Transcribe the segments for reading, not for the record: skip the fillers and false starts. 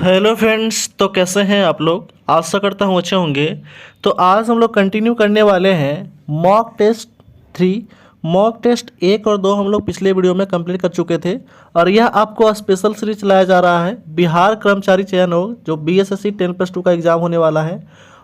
Hello friends, तो कैसे हैं आप लोग। आशा करता हूँ अच्छे होंगे। तो आज हम लोग कंटिन्यू करने वाले हैं मॉक टेस्ट 3। मॉक टेस्ट 1 और 2 हम लोग पिछले वीडियो में कंप्लीट कर चुके थे और यह आपको स्पेशल सीरीज चलाया जा रहा है बिहार कर्मचारी चयन आयोग जो बीएसएससी 10+2 का एग्ज़ाम होने वाला है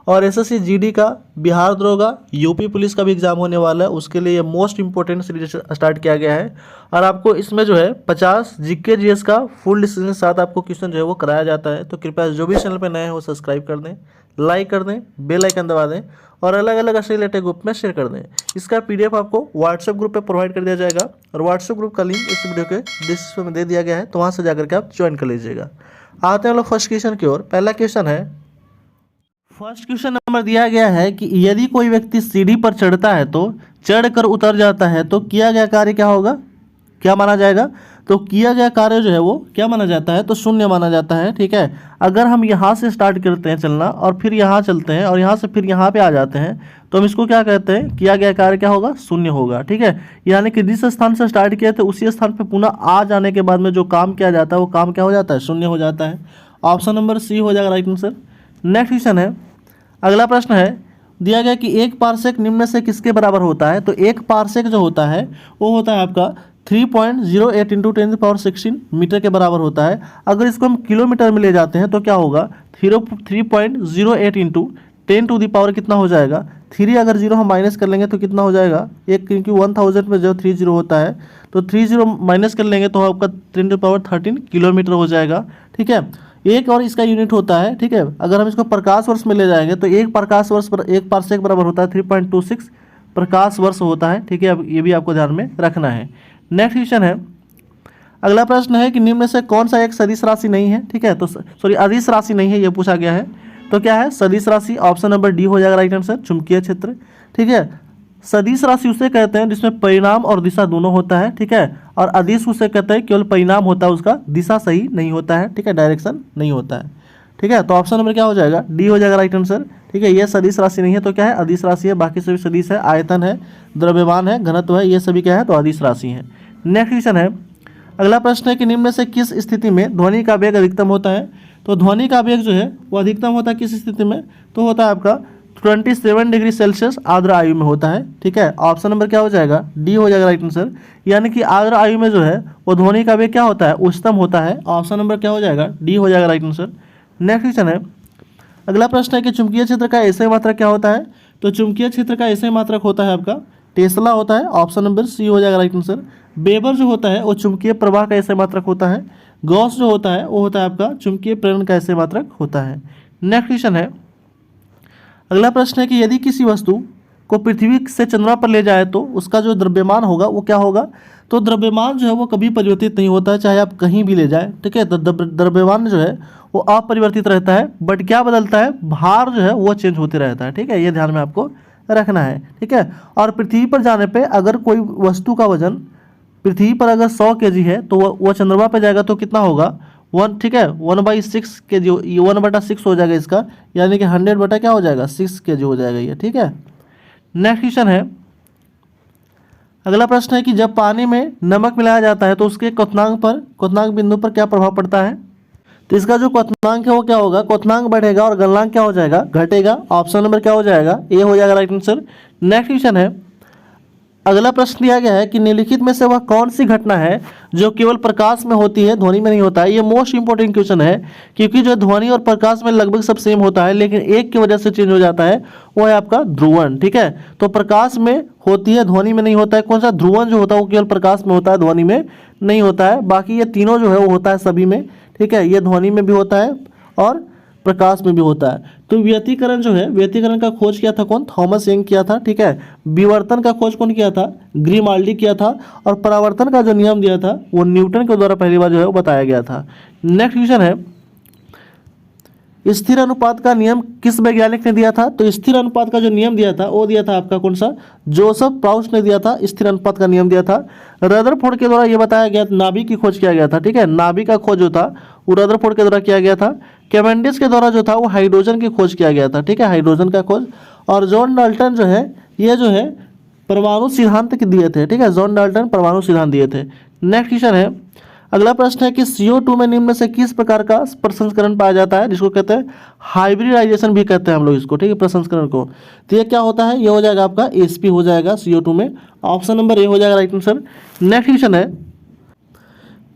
और एसएससी जीडी का, बिहार दरोगा, यूपी पुलिस का भी एग्ज़ाम होने वाला है। उसके लिए ये मोस्ट इंपॉर्टेंट सीरीज स्टार्ट किया गया है और आपको इसमें जो है 50 जीके जीएस का फुल डिस्कशन के साथ आपको क्वेश्चन जो है वो कराया जाता है। तो कृपया जो भी चैनल पर नए हैं वो सब्सक्राइब कर दें, लाइक कर दें, बेल आइकन दबा दें और अलग अलग ऐसे रिलेटेड ग्रुप में शेयर कर दें। इसका पीडीएफ आपको व्हाट्सएप ग्रुप पे प्रोवाइड कर दिया जाएगा और व्हाट्सएप ग्रुप का लिंक इस वीडियो के डिस्क्रिप्शन में दे दिया गया है, तो वहाँ से जाकर के आप ज्वाइन कर लीजिएगा। आते हैं हम लोग फर्स्ट क्वेश्चन की ओर। पहला क्वेश्चन है, फर्स्ट क्वेश्चन नंबर दिया गया है कि यदि कोई व्यक्ति सीढ़ी पर चढ़ता है तो चढ़कर उतर जाता है तो किया गया कार्य क्या होगा, क्या माना जाएगा। तो किया गया कार्य जो है वो क्या माना जाता है, तो शून्य माना जाता है। ठीक है, अगर हम यहाँ से स्टार्ट करते हैं चलना और फिर यहाँ चलते हैं और यहाँ से फिर यहाँ पे आ जाते हैं तो हम इसको क्या कहते हैं, किया गया कार्य क्या होगा, शून्य होगा। ठीक है, यानी कि जिस स्थान से स्टार्ट किए थे उसी स्थान पर पुनः आ जाने के बाद में जो काम किया जाता है वो काम क्या हो जाता है, शून्य हो जाता है। ऑप्शन नंबर सी हो जाएगा राइट आंसर। नेक्स्ट क्वेश्चन है, अगला प्रश्न है, दिया गया कि एक पारसेक निम्न में से किसके बराबर होता है। तो एक पारसेक जो होता है वो होता है आपका 3.08 × 10⁻16 मीटर के बराबर होता है। अगर इसको हम किलोमीटर में ले जाते हैं तो क्या होगा, 3.08 × 10⁻, कितना हो जाएगा 3, अगर 0 हम माइनस कर लेंगे तो कितना हो जाएगा एक, क्योंकि 1000 में जो 30 होता है तो 30 माइनस कर लेंगे तो आपका 10⁻13 किलोमीटर हो जाएगा। ठीक है, एक और इसका यूनिट होता है। ठीक है, अगर हम इसको प्रकाश वर्ष में ले जाएंगे तो एक प्रकाश वर्ष पर एक पारसेक बराबर होता है 3.26 प्रकाश वर्ष होता है। ठीक है, अब ये भी आपको ध्यान में रखना है। नेक्स्ट क्वेश्चन है, अगला प्रश्न है कि निम्न में से कौन सा एक सदिश राशि नहीं है। ठीक है, तो सॉरी अदिश राशि नहीं है, ये पूछा गया है। तो क्या है सदिश राशि, ऑप्शन नंबर डी हो जाएगा राइट आंसर, चुंबकीय क्षेत्र। ठीक है, सदिश राशि उसे कहते हैं जिसमें परिणाम और दिशा दोनों होता है। ठीक है, और अदिश उसे कहते हैं केवल परिणाम होता है, उसका दिशा सही नहीं होता है। ठीक है, डायरेक्शन नहीं होता है। ठीक है, तो ऑप्शन नंबर क्या हो जाएगा, डी हो जाएगा राइट आंसर। ठीक है, ये सदिश राशि नहीं है तो क्या है, अदिश राशि है। बाकी सभी सदिश है, आयतन है, द्रव्यमान है, घनत्व है, ये सभी क्या है, तो अदिश राशि है। नेक्स्ट क्वेश्चन है, अगला प्रश्न है कि निम्न में से किस स्थिति में ध्वनि का वेग अधिकतम होता है। तो ध्वनि का वेग जो है वो अधिकतम होता है किस स्थिति में, तो होता है आपका 27 डिग्री सेल्सियस आर्द्र आयु में होता है। ठीक है, ऑप्शन नंबर क्या हो जाएगा, डी हो जाएगा राइट आंसर। यानी कि आर्द्र आयु में जो है वो ध्वनि का वेग क्या होता है, उच्चतम होता है। ऑप्शन नंबर क्या हो जाएगा, डी हो जाएगा राइट आंसर। नेक्स्ट क्वेश्चन है, अगला प्रश्न है कि चुंबकीय क्षेत्र का ऐसे मात्रक क्या होता है। तो चुंबकीय क्षेत्र का ऐसे मात्रक होता है आपका टेस्ला होता है। ऑप्शन नंबर सी हो जाएगा राइट आंसर। वेबर जो होता है वो चुंबकीय प्रवाह का ऐसे मात्रक होता है। गॉस जो होता है वो होता है आपका चुंबकीय प्रेरण का ऐसे मात्रक होता है। नेक्स्ट क्वेश्चन है, अगला प्रश्न है कि यदि किसी वस्तु को पृथ्वी से चंद्रमा पर ले जाए तो उसका जो द्रव्यमान होगा वो क्या होगा। तो द्रव्यमान जो है वो कभी परिवर्तित नहीं होता है, चाहे आप कहीं भी ले जाए। ठीक है, तो द्रव्यमान जो है वो अपरिवर्तित रहता है, बट क्या बदलता है, भार जो है वो चेंज होते रहता है। ठीक है, ये ध्यान में आपको रखना है। ठीक है, और पृथ्वी पर जाने पे अगर कोई वस्तु का वजन पृथ्वी पर अगर 100 kg है तो वो चंद्रमा पे जाएगा तो कितना होगा 1। ठीक है, 1/6 kg, 1/6 हो जाएगा इसका, यानी कि 100 बटा क्या हो जाएगा 6 kg हो जाएगा ये। ठीक है, नेक्स्ट क्वेश्चन है, अगला प्रश्न है कि जब पानी में नमक मिलाया जाता है तो उसके क्वथनांक बिंदु पर क्या प्रभाव पड़ता है। तो इसका जो क्वथनांक है वो क्या होगा, क्वथनांक बढ़ेगा और गलनांक क्या हो जाएगा, घटेगा। ऑप्शन नंबर क्या हो जाएगा, ए हो जाएगा राइट आंसर। नेक्स्ट क्वेश्चन है, अगला प्रश्न दिया गया है कि निम्नलिखित में से वह कौन सी घटना है जो केवल प्रकाश में होती है, ध्वनि में नहीं होता है। ये मोस्ट इंपॉर्टेंट क्वेश्चन है क्योंकि जो ध्वनि और प्रकाश में लगभग सब सेम होता है लेकिन एक की वजह से चेंज हो जाता है, वो है आपका ध्रुवण। ठीक है, तो प्रकाश में होती है, ध्वनि में नहीं होता है। कौन सा, ध्रुवण जो होता है वो केवल प्रकाश में होता है, ध्वनि में नहीं होता है। बाकी ये तीनों जो है वो होता है सभी में। ठीक है, ये ध्वनि में भी होता है और प्रकाश में भी होता है। तो व्यतिकरण जो है, व्यतिकरण का खोज किया था कौन, थॉमस यंग किया था। ठीक है, विवर्तन का खोज कौन किया था, ग्रीमाल्डी किया था। और परावर्तन का जो नियम दिया था वो न्यूटन के द्वारा पहली बार जो है वो बताया गया था। नेक्स्ट क्वेश्चन है, स्थिर अनुपात का नियम किस वैज्ञानिक ने दिया था। तो स्थिर अनुपात का जो नियम दिया था वो दिया था आपका कौन सा, जोसेफ प्राउस्ट ने दिया था, स्थिर अनुपात का नियम दिया था। रदरफोर्ड के द्वारा ये बताया गया, नाभिक की खोज किया गया था। ठीक है, नाभिक का खोज जो था वो रदरफोर्ड के द्वारा किया गया था। कैवेंडिश के द्वारा जो था वो हाइड्रोजन की खोज किया गया था। ठीक है, हाइड्रोजन का खोज। और जॉन डाल्टन जो है ये जो है परमाणु सिद्धांत दिए थे। ठीक है, जॉन डाल्टन परमाणु सिद्धांत दिए थे। नेक्स्ट क्वेश्चन है, अगला प्रश्न है कि CO2 में निम्न में से किस प्रकार का प्रसंस्करण पाया जाता है, जिसको कहते हैं हाइब्रिडाइजेशन भी कहते हैं हम लोग इसको, ठीक है, प्रसंस्करण को। तो ये क्या होता है, ये हो जाएगा आपका SP हो जाएगा CO2 में। ऑप्शन नंबर ए हो जाएगा राइट आंसर। नेक्स्ट क्वेश्चन है,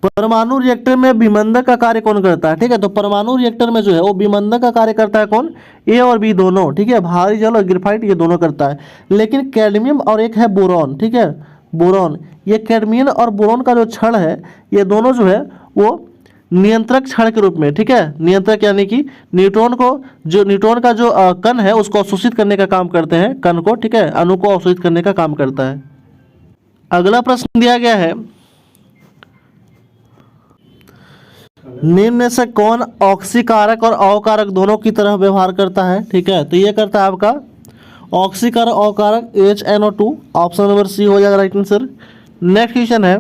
परमाणु रिएक्टर में विमंदक का कार्य कौन करता है, ठीक है। तो परमाणु रिएक्टर में जो है वो विमंदक का कार्य करता है कौन, ए और बी दोनों, ठीक है। भारी जल और ग्रेफाइट ये दोनों करता है। लेकिन कैडमियम और एक है बोरॉन, ठीक है, बोरॉन, ये कैडमियम और बोरॉन का जो क्षण है ये दोनों जो है वो नियंत्रक क्षण के रूप में, ठीक है, नियंत्रक यानी कि न्यूट्रॉन को, जो न्यूट्रॉन का जो कण है उसको अवशोषित करने का काम करते हैं, कण को, ठीक है, अणु को अवशोषित करने का काम करता है। अगला प्रश्न दिया गया है, निम्न में से कौन ऑक्सीकारक और अवकारक दोनों की तरह व्यवहार करता है, ठीक है। तो ये करता है आपका ऑक्सीकारक अवकारक HNO2। ऑप्शन नंबर सी हो जाएगा राइट आंसर। नेक्स्ट क्वेश्चन है,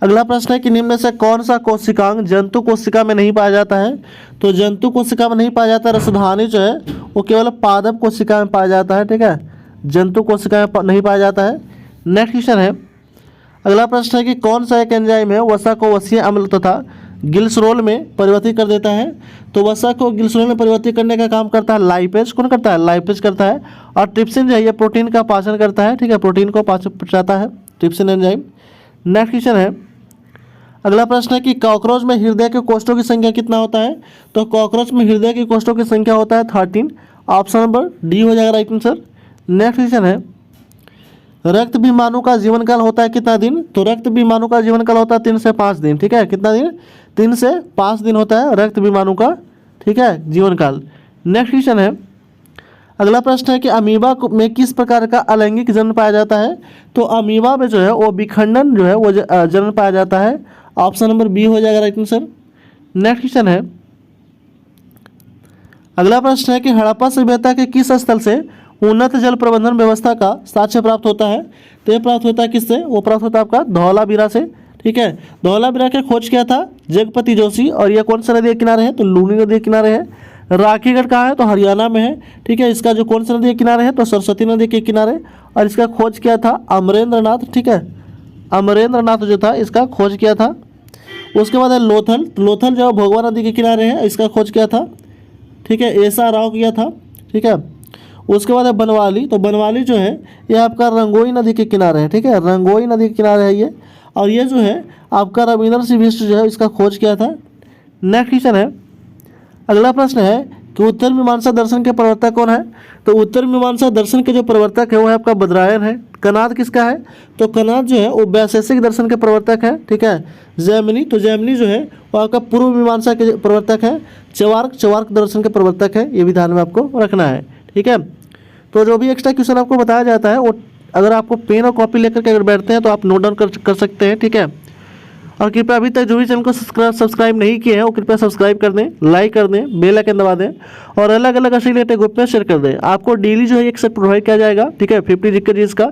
अगला प्रश्न है कि निम्न में से कौन सा कोशिकांग जंतु कोशिका में नहीं पाया जाता है। तो जंतु कोशिका में नहीं पाया जाता, रसधानी जो है वो केवल पादप कोशिका में पाया जाता है, ठीक है, जंतु कोशिका में नहीं पाया जाता है। नेक्स्ट क्वेश्चन है, अगला प्रश्न है कि कौन सा एक एंजाइम है वसा को वसीय अम्ल तथा ग्लिसरॉल में परिवर्तित कर देता है। तो वसा को ग्लिसरॉल में परिवर्तित करने का काम करता है लाइपेज। कौन करता है, लाइपेज करता है। और ट्रिप्सिन जो है ये प्रोटीन का पाचन करता है, ठीक है, प्रोटीन को पाचन पचाता है ट्रिप्सिन एंजाइम। नेक्स्ट क्वेश्चन है, अगला प्रश्न है कि कॉकरोच में हृदय के कोष्ठों की संख्या कितना होता है। तो कॉकरोच में हृदय के कोष्ठों की संख्या होता है 13। ऑप्शन नंबर डी हो जाएगा राइट आंसर। नेक्स्ट क्वेश्चन है, रक्त विमाणु का जीवन काल होता है कितना दिन। तो रक्त विमाणु का जीवन काल होता है 3 से 5 दिन, ठीक है, कितना दिन, 3 से 5 दिन होता है रक्त विमाणु का, ठीक है, जीवन काल। नेक्स्ट क्वेश्चन है, अगला प्रश्न है कि अमीबा में किस प्रकार का अलैंगिक जन्म पाया जाता है। तो अमीबा में जो है वो विखंडन जो है वो जन्म पाया जाता है। ऑप्शन नंबर बी हो जाएगा राइट आंसर। नेक्स्ट क्वेश्चन है, अगला प्रश्न है कि हड़प्पा सभ्यता के किस स्थल से उन्नत जल प्रबंधन व्यवस्था का साक्ष्य प्राप्त होता है। तो ये प्राप्त होता है किससे, वो प्राप्त होता है आपका धौलावीरा से, ठीक है। धौलावीरा की खोज किया था जगपति जोशी। और ये कौन सा नदी के किनारे है, तो लूनी नदी के किनारे है। राखीगढ़ कहाँ है, तो हरियाणा में है, ठीक है। इसका जो कौन सा नदी के किनारे है, तो सरस्वती नदी के किनारे। और इसका खोज किया था अमरेंद्रनाथ, ठीक है, अमरेंद्रनाथ जो था इसका खोज किया था। उसके बाद है लोथल। लोथल जो भोगवा नदी के किनारे है, इसका खोज किया था, ठीक है, एसा राव किया था, ठीक है। उसके बाद है बनवाली। तो बनवाली जो है ये आपका रंगोई नदी के किनारे है, ठीक है, रंगोई नदी के किनारे है ये। और ये जो है आपका रविंद्र सिंह बिष्ट जो है इसका खोज किया था। नेक्स्ट क्वेश्चन है, अगला प्रश्न है कि उत्तर मीमांसा दर्शन के प्रवर्तक कौन है। तो उत्तर मीमांसा दर्शन के जो प्रवर्तक है वो है आपका बद्रायन है। कनाद किसका है, तो कनाद जो है वो वैशेषिक दर्शन के प्रवर्तक है, ठीक है। जैमिनी, तो जैमिनी जो है वो आपका पूर्व मीमांसा के प्रवर्तक है। चवार्क, चवार्क दर्शन के प्रवर्तक है, ये भी ध्यान में आपको रखना है, ठीक है। तो जो भी एक्स्ट्रा क्वेश्चन आपको बताया जाता है वो अगर आपको पेन और कॉपी लेकर के अगर बैठते हैं तो आप नोट डाउन कर सकते हैं, ठीक है। और कृपया अभी तक जो भी चैनल को सब्सक्राइब नहीं किए हैं वो कृपया सब्सक्राइब कर दें, लाइक कर दें, बेल आइकन दबा दें और अलग अलग एफिलिएटेड ग्रुप में शेयर कर दें। आपको डेली जो है एक सेट प्रोवाइड किया जाएगा, ठीक है, 50 जीके जी इसका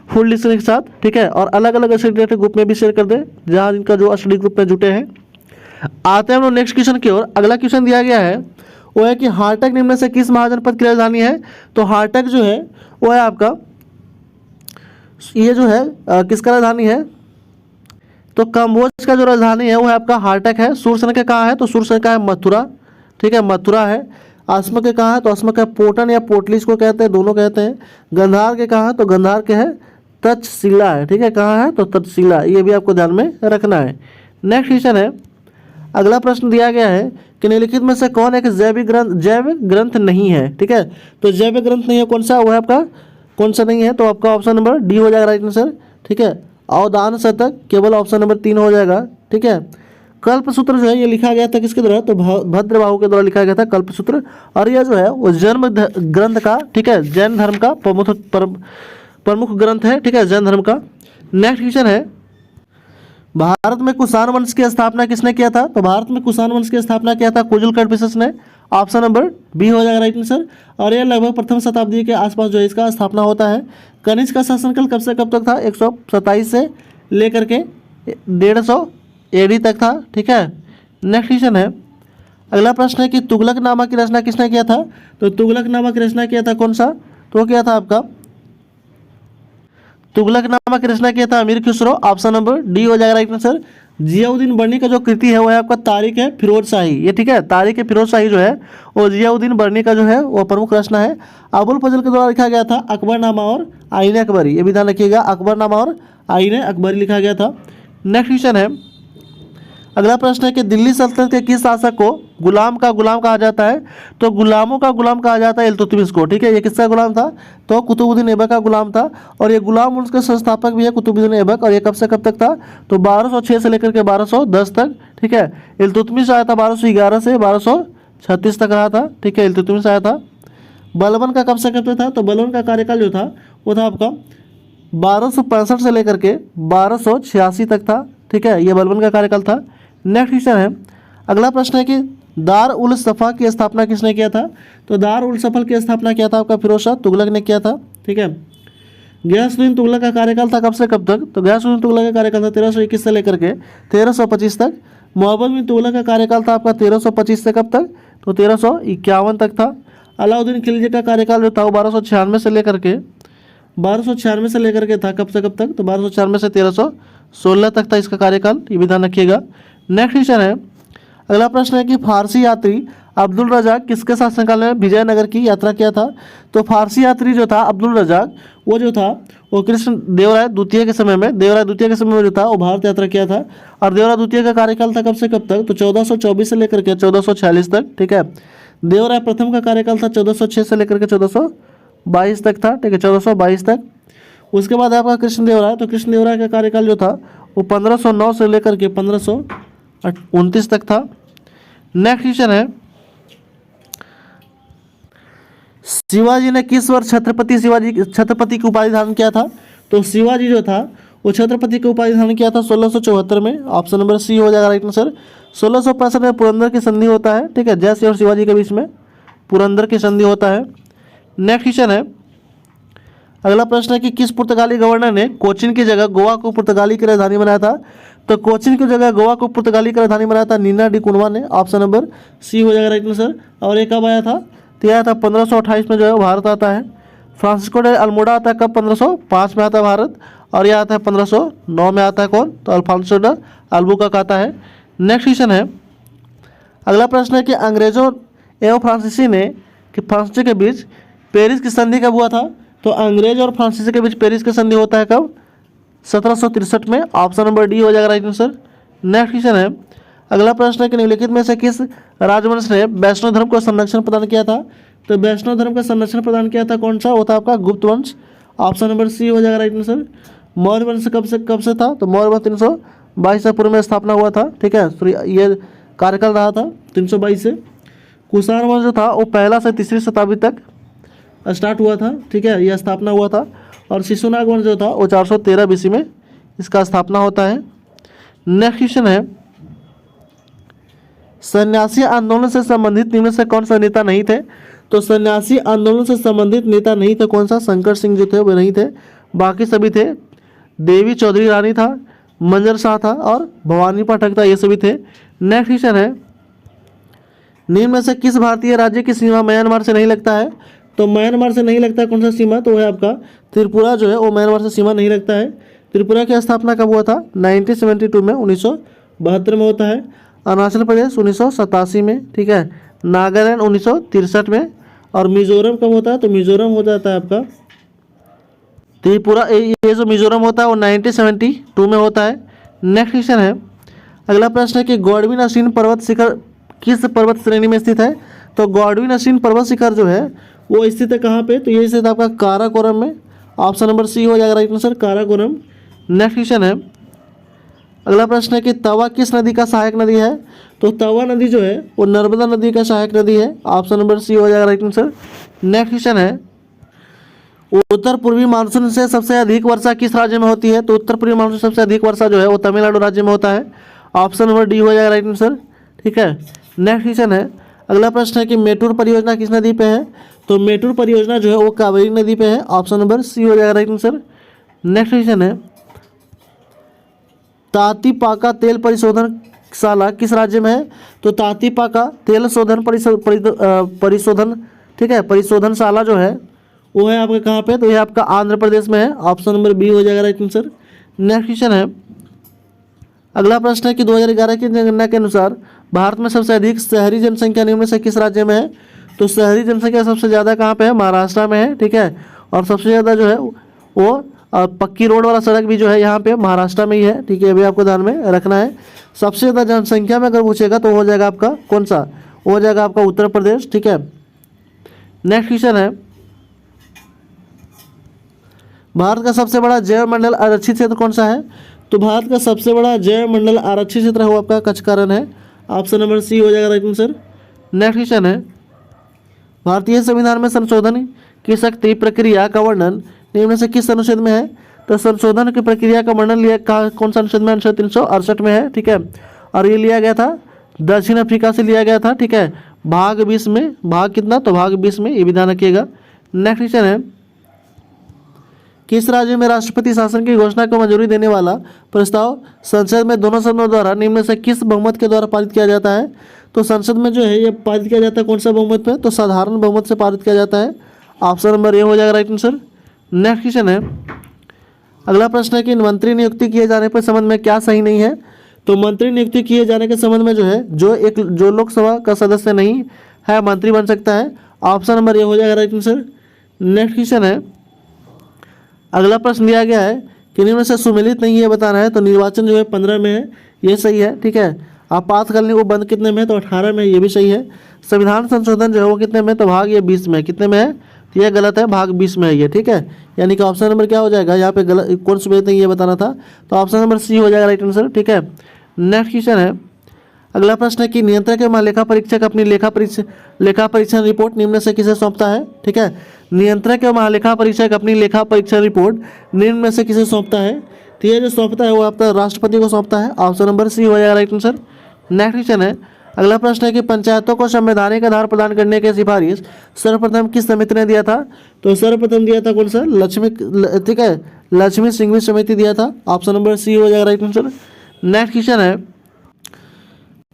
फुल लिस्ट के साथ, ठीक है। और अलग अलग एफिलिएटेड ग्रुप में भी शेयर कर दें जहाँ इनका जो स्टडी ग्रुप में जुटे हैं। आते हैं हम लोग नेक्स्ट क्वेश्चन की ओर। अगला क्वेश्चन दिया गया है वो है कि हार्टक निम्न में से किस महाजनपद की राजधानी है। तो हार्टक जो है वो है आपका, ये जो है किसका राजधानी है, तो कम्बोज का जो राजधानी है वो है आपका हार्टक है। सूरसेन के कहाँ है, तो सूरसेन का है मथुरा, ठीक है, मथुरा है। अस्मक के कहाँ है, तो अस्मक का पोटन या पोटली इसको कहते हैं, दोनों कहते हैं। गंधार के कहाँ है, तो गंधार के है तक्षशिला है, ठीक है, कहाँ है, तो तक्षशिला, ये भी आपको ध्यान में रखना है। नेक्स्ट क्वेश्चन है, अगला प्रश्न दिया गया है कि निम्नलिखित में से कौन एक जैव ग्रंथ नहीं है, ठीक है। तो जैव ग्रंथ नहीं है कौन सा, वो है आपका कौन सा नहीं है, तो आपका ऑप्शन नंबर डी हो जाएगा राइट आंसर, ठीक है। अवदान शतक केवल ऑप्शन नंबर 3 हो जाएगा, ठीक है। कल्पसूत्र जो है ये लिखा गया था किसके द्वारा, तो भद्रबाहु के द्वारा लिखा गया था कल्पसूत्र। और यह जो है वो जन्म ग्रंथ का, ठीक है, जैन धर्म का प्रमुख ग्रंथ है, ठीक है, जैन धर्म का। नेक्स्ट क्वेश्चन है, भारत में कुषाण वंश की स्थापना किसने किया था। तो भारत में कुषाण वंश की स्थापना किया था कुजुल कैडफिसस ने। ऑप्शन नंबर बी हो जाएगा राइट आंसर। और यह लगभग प्रथम शताब्दी के आसपास जो है इसका स्थापना होता है। कनिष्क का शासनकाल कब से कब तक था, 127 से लेकर के 150 AD तक था, ठीक है। नेक्स्ट क्वेश्चन है, अगला प्रश्न है कि तुगलकनामा की रचना किसने किया था। तो तुगलकनामा की रचना किया था कौन सा, तो क्या था आपका, तुगलकनामा की रचना किया था अमीर खुसरो। ऑप्शन नंबर डी हो जाएगा राइट आंसर। जियाउद्दीन बर्नी का जो कृति है वो है आपका तारिक है फिरोज शाही, ये ठीक है, तारिक है फिरोज शाही जो है वो जियाउद्दीन बर्नी का जो है वो प्रमुख रचना है। अबुल फजल के द्वारा लिखा गया था अकबरनामा और आईन अकबरी, ये भी ध्यान रखिएगा, अकबरनामा और आईन अकबरी लिखा गया था। नेक्स्ट क्वेश्चन है, अगला प्रश्न है कि दिल्ली सल्तनत के किस शासक को गुलाम का गुलाम कहा जाता है? तो गुलामों का गुलाम कहा जाता है इल्तुतमिश को, ठीक है। ये किसका गुलाम था? तो कुतुबुद्दीन ऐबक का गुलाम था, और ये गुलाम मुल्क के संस्थापक भी है कुतुबुद्दीन ऐबक। और ये कब से कब तक था? तो 1206 से लेकर के 1210 तक, ठीक है। इल्तुतमिश आया था 1211 से 1236 तक रहा था, ठीक है, इल्तुतमिश आया था। बलबन का कब से कब तक था? तो बलबन का कार्यकाल जो था वो था आपका 1265 से लेकर के 1286 तक था, ठीक है, ये बलबन का कार्यकाल था। नेक्स्ट क्वेश्चन है, अगला प्रश्न है कि दार उल सफ़ा की स्थापना किसने किया था? तो दार उल सफ़ा की स्थापना किया था आपका फिरोज शाह तुगलक ने किया था, ठीक है। गयासुद्दीन तुगलक का कार्यकाल था कब से कब तक? तो गयासुद्दीन तुगलक का कार्यकाल था 1321 से लेकर के 1325 तक। मोहम्मद बिन तुगलक का कार्यकाल था आपका 1325 से कब तक? तो 1351 तक था। अलाउद्दीन खिलजी का कार्यकाल जो था वो 1296 से लेकर के 1296 से लेकर के था कब से कब तक? तो 1296 से 1316 तक था इसका कार्यकाल, ये भी ध्यान रखिएगा। नेक्स्ट क्वेश्चन है, अगला प्रश्न है कि फारसी यात्री अब्दुल रजाक किसके शासनकाल में विजयनगर की यात्रा किया था? तो फारसी यात्री जो था अब्दुल रजाक वो जो था वो कृष्ण देवराय द्वितीय के समय में, देवराय द्वितीय के समय में जो था वो भारत यात्रा किया था। और देवराय द्वितीय का कार्यकाल था कब से कब तक? तो 1424 से लेकर के 1446 तक, ठीक है। देवराय प्रथम का कार्यकाल था 1406 से लेकर के 1422 तक था, ठीक है, 1422 तक। उसके बाद आपका कृष्णदेवराय, तो कृष्णदेवराय का कार्यकाल जो था वो 1509 से लेकर के 1529 तक था। नेक्स्ट क्वेश्चन है, शिवाजी ने किस वर्ष छत्रपति की उपाधि धारण किया था? तो शिवाजी जो था वो छत्रपति की उपाधि धारण किया था 1674 में, ऑप्शन नंबर सी हो जाएगा राइट आंसर। 1665 में पुरंदर की संधि होता है, ठीक है, जयसिंह और शिवाजी के बीच में पुरंदर की संधि होता है। नेक्स्ट क्वेश्चन है, अगला प्रश्न है कि किस पुर्तगाली गवर्नर ने कोचीन की जगह गोवा को पुर्तगाली की राजधानी बनाया था? तो कोचीन की जगह गोवा को पुर्तगाली की राजधानी बनाया था नीना डी कुनवा ने, ऑप्शन नंबर सी हो जाएगा राइट आंसर। और ये कब आया था? तो आया था 1528 में जो है भारत आता है। फ्रांसिस्को डे अल्मोडा आता है कब? 1505 में आता है भारत। और यह आता है 1509 में आता है कौन? तो अल्फांसो डे अल्बुकर्क आता है। नेक्स्ट क्वेश्चन है, अगला प्रश्न है कि अंग्रेजों एवं फ्रांसीसी ने कि फ्रांसीसी के बीच पेरिस की संधि कब हुआ था? तो अंग्रेज और फ्रांसीसी के बीच पेरिस की संधि होता है कब? 1763 में, ऑप्शन नंबर डी हो जाएगा राइट आंसर। नेक्स्ट क्वेश्चन है, अगला प्रश्न है कि निम्नलिखित में से किस राजवंश ने वैष्णव धर्म को संरक्षण प्रदान किया था? तो वैष्णव धर्म का संरक्षण प्रदान किया था कौन सा? वो था आपका गुप्त वंश, ऑप्शन नंबर सी हो जाएगा राइट आंसर। मौर्य वंश कब से था? तो मौर्य वंश 322 पूर्व में स्थापना हुआ था, ठीक है, तो ये कार्यकाल रहा था 322 से। कुषाण वंश जो था वो पहला से तीसरी शताब्दी तक स्टार्ट हुआ था, ठीक है, यह स्थापना हुआ था। और शिशुनाग वंश जो था वो 413 BC में इसका स्थापना होता है। नेक्स्ट क्वेश्चन है, सन्यासी आंदोलन से संबंधित निम्न से कौन सा नेता नहीं थे? तो सन्यासी आंदोलन से संबंधित नेता नहीं थे कौन सा? शंकर सिंह जो थे वो नहीं थे, बाकी सभी थे। देवी चौधरी रानी था, मंजर शाह था और भवानी पाठक था, ये सभी थे। नेक्स्ट क्वेश्चन है, निम्न में से किस भारतीय राज्य की सीमा म्यांमार से नहीं लगता है? तो म्यांमार से नहीं लगता है कौन सा सीमा? तो है आपका त्रिपुरा जो है वो म्यांमार से सीमा नहीं लगता है। त्रिपुरा की स्थापना कब हुआ था? 1972 में, 1972 में होता है। अरुणाचल प्रदेश 1987 में, ठीक है, नागालैंड 1963 में। और मिजोरम कब होता है? तो मिजोरम हो जाता है आपका त्रिपुरा, ये जो मिजोरम होता है वो 1972 में होता है। नेक्स्ट क्वेश्चन है, अगला प्रश्न है कि गॉडविन असीन पर्वत शिखर किस पर्वत श्रेणी में स्थित है? तो गॉडविन असीन पर्वत शिखर जो है वो स्थित है कहाँ पे? तो ये स्थित है आपका काराकोरम में, ऑप्शन नंबर सी हो जाएगा right answer, Karakoram. Next question है, अगला प्रश्न है कि तवा किस नदी का सहायक नदी है? तो तवा नदी जो है वो नर्मदा नदी का सहायक नदी है, ऑप्शन नंबर सी हो जाएगा राइट आंसर। नेक्स्ट क्वेश्चन है, उत्तर पूर्वी मानसून से सबसे अधिक वर्षा किस राज्य में होती है? तो उत्तर पूर्वी मानसून से सबसे अधिक वर्षा जो है वो तमिलनाडु राज्य में होता है, ऑप्शन नंबर डी हो जाएगा राइट आंसर, ठीक है। नेक्स्ट क्वेश्चन है, अगला प्रश्न है कि मेटूर परियोजना किस नदी पे है? तो मेटूर परियोजना जो है वो कावेरी नदी पे है, ऑप्शन नंबर सी हो जाएगा राइट आंसर। नेक्स्ट क्वेश्चन है, तातीपाका तेल परिशोधनशाला किस राज्य में है? तो तातीपाका तेल शोधन परिशोधन, ठीक है, परिशोधनशाला जो है वो है आपका कहाँ पे? तो यह आपका आंध्र प्रदेश में है, ऑप्शन नंबर बी हो जाएगा राइट आंसर। नेक्स्ट क्वेश्चन है, अगला प्रश्न है कि 2011 की जनगणना के अनुसार भारत में सबसे अधिक शहरी जनसंख्या निम्न में से किस राज्य में है? तो शहरी जनसंख्या सबसे ज़्यादा कहाँ पे है? महाराष्ट्र में है, ठीक है। और सबसे ज़्यादा जो है वो पक्की रोड वाला सड़क भी जो है यहाँ पे महाराष्ट्र में ही है, ठीक है। अभी आपको ध्यान में रखना है। सबसे ज़्यादा जनसंख्या में अगर पूछेगा तो हो जाएगा आपका कौन सा? हो जाएगा आपका उत्तर प्रदेश, ठीक है। नेक्स्ट क्वेश्चन है, भारत का सबसे बड़ा जैव मंडल आरक्षित क्षेत्र कौन सा है? तो भारत का सबसे बड़ा जैव मंडल आरक्षित क्षेत्र है वो आपका कचकारण है। ऑप्शन नंबर सी हो जाएगा राइट आंसर। नेक्स्ट क्वेश्चन है, भारतीय संविधान में संशोधन की शक्ति प्रक्रिया का वर्णन निम्न से किस अनुच्छेद में है? तो संशोधन की प्रक्रिया का वर्णन लिया कौन सा अनुच्छेद में? अनुच्छेद 368 में है, ठीक है। और ये लिया गया था दक्षिण अफ्रीका से लिया गया था, ठीक है। भाग 20 में, भाग कितना? तो भाग 20 में, ये भी ध्यान रखिएगा। नेक्स्ट क्वेश्चन है, किस राज्य में राष्ट्रपति शासन की घोषणा को मंजूरी देने वाला प्रस्ताव संसद में दोनों सदनों द्वारा निम्न से किस बहुमत के द्वारा पारित किया जाता है? तो संसद में जो है ये पारित किया जाता है कौन सा बहुमत पे? तो साधारण बहुमत से पारित किया जाता है। ऑप्शन नंबर ए हो जाएगा राइट आंसर। नेक्स्ट क्वेश्चन है, अगला प्रश्न है कि मंत्री नियुक्ति किए जाने पर संबंध में क्या सही नहीं है? तो मंत्री नियुक्ति किए जाने के संबंध में जो है जो लोकसभा का सदस्य नहीं है मंत्री बन सकता है। ऑप्शन नंबर ए हो जाएगा राइट आंसर। नेक्स्ट क्वेश्चन है, अगला प्रश्न दिया गया है कि निम्न से सुमेलित नहीं है बताना है। तो निर्वाचन जो है 15 में है, ये सही है, ठीक है। आपातकालीन वो बंद कितने में है? तो 18 में, ये भी सही है। संविधान संशोधन जो है वो कितने में? तो भाग ये 20 में, कितने में है? तो ये गलत है, भाग 20 में है ये, ठीक है। यानी कि ऑप्शन नंबर क्या हो जाएगा यहाँ पे? गलत, कौन सुमेलित नहीं ये बताना था, तो ऑप्शन नंबर सी हो जाएगा राइट आंसर, ठीक है। नेक्स्ट क्वेश्चन है, अगला प्रश्न है कि नियंत्रक एवं महालेखा परीक्षक अपनी लेखा परीक्षण रिपोर्ट निम्न से किसे सौंपता है? ठीक है, नियंत्रक एवं महालेखा परीक्षक अपनी लेखा परीक्षण रिपोर्ट निम्न में से किसे सौंपता है? तो ये जो सौंपता है वो आपका राष्ट्रपति को सौंपता है। ऑप्शन नंबर सी हो जाएगा राइट आंसर। नेक्स्ट क्वेश्चन है, अगला प्रश्न है कि पंचायतों को संवैधानिक आधार प्रदान करने की सिफारिश सर्वप्रथम किस समिति ने दिया था? तो सर्वप्रथम दिया था कौन सा? ठीक है, लक्ष्मी सिंघवी समिति दिया था। ऑप्शन नंबर सी हो जाएगा राइट आंसर। नेक्स्ट क्वेश्चन है,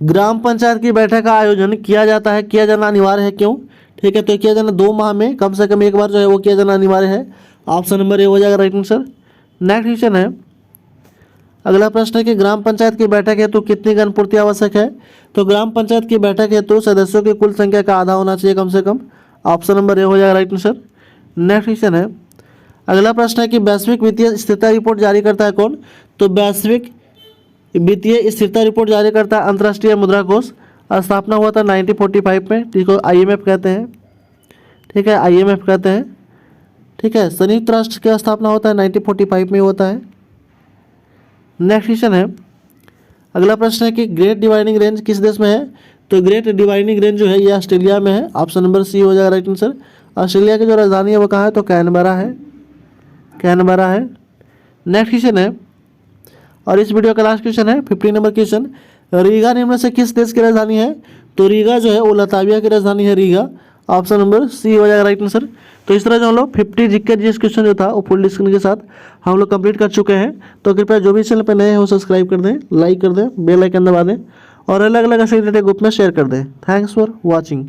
ग्राम पंचायत की बैठक का आयोजन किया जाता है, किया जाना अनिवार्य है, क्यों? ठीक है, तो किया जाना 2 माह में कम से कम एक बार जो है वो किया जाना अनिवार्य है। ऑप्शन नंबर ए हो जाएगा राइट आंसर। नेक्स्ट क्वेश्चन है, अगला प्रश्न है कि ग्राम पंचायत की बैठक हेतु कितनी गणपूर्ति आवश्यक है? तो ग्राम पंचायत की बैठक हेतु सदस्यों की कुल संख्या का आधा होना चाहिए कम से कम। ऑप्शन नंबर ए हो जाएगा राइट आंसर। नेक्स्ट क्वेश्चन है, अगला प्रश्न है कि वैश्विक वित्तीय स्थिरता रिपोर्ट जारी करता है कौन? तो वैश्विक वित्तीय स्थिरता रिपोर्ट जारी करता है अंतर्राष्ट्रीय मुद्रा कोष। स्थापना हुआ था 1945 में, ठीक है, IMF कहते हैं, ठीक है, IMF कहते हैं, ठीक है। संयुक्त राष्ट्र की स्थापना होता है 1945 में होता है। नेक्स्ट क्वेश्चन है, अगला प्रश्न है कि ग्रेट डिवाइडिंग रेंज किस देश में है? तो ग्रेट डिवाइडिंग रेंज जो है ये ऑस्ट्रेलिया में है। ऑप्शन नंबर सी हो जाएगा राइट आंसर। ऑस्ट्रेलिया की जो राजधानी है वो कहाँ है? तो कैनबरा है, कैनबरा है। नेक्स्ट क्वेश्चन है, और इस वीडियो का लास्ट क्वेश्चन है 50 नंबर क्वेश्चन, रीगा निम्न से किस देश की राजधानी है? तो रीगा जो है वो लताविया की राजधानी है, रीगा। ऑप्शन नंबर सी हो जाएगा राइट आंसर। तो इस तरह जो हम लोग 50 जीके जीएस क्वेश्चन जो था वो फुल डिस्कशन के साथ हम लोग कंप्लीट कर चुके हैं। तो कृपया जो भी चैनल पर नए हैं वो सब्सक्राइब कर दें, लाइक कर दें, बेल आइकन दबा दें और अलग अलग ऐसे ग्रुप में शेयर कर दें। Thanks for watching.